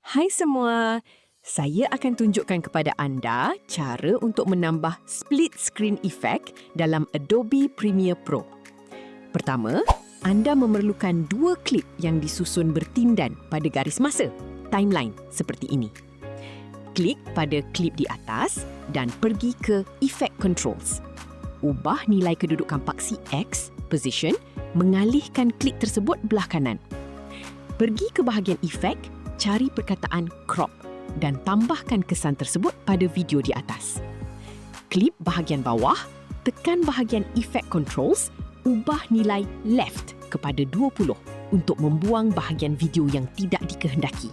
Hai semua, saya akan tunjukkan kepada anda cara untuk menambah split screen effect dalam Adobe Premiere Pro. Pertama, anda memerlukan 2 klip yang disusun bertindan pada garis masa, timeline seperti ini. Klik pada klip di atas dan pergi ke Effect Controls. Ubah nilai kedudukan paksi X, Position, mengalihkan klip tersebut belah kanan. Pergi ke bahagian Effect, cari perkataan crop dan tambahkan kesan tersebut pada video di atas. Klip bahagian bawah, tekan bahagian Effect Controls, ubah nilai left kepada 20 untuk membuang bahagian video yang tidak dikehendaki.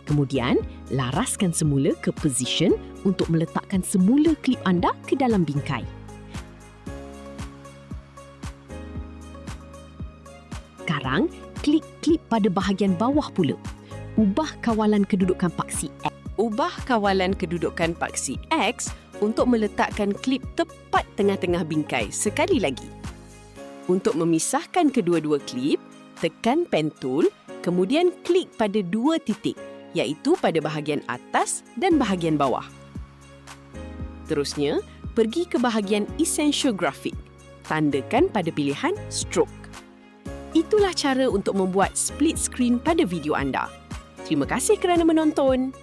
Kemudian, laraskan semula ke Position untuk meletakkan semula klip anda ke dalam bingkai. Sekarang, klik klip pada bahagian bawah pula. Ubah kawalan kedudukan paksi X. Ubah kawalan kedudukan paksi X untuk meletakkan klip tepat tengah-tengah bingkai sekali lagi. Untuk memisahkan kedua-dua klip, tekan pen tool, kemudian klik pada 2 titik, iaitu pada bahagian atas dan bahagian bawah. Terusnya, pergi ke bahagian Essential Graphic. Tandakan pada pilihan Stroke. Itulah cara untuk membuat split screen pada video anda. Terima kasih kerana menonton.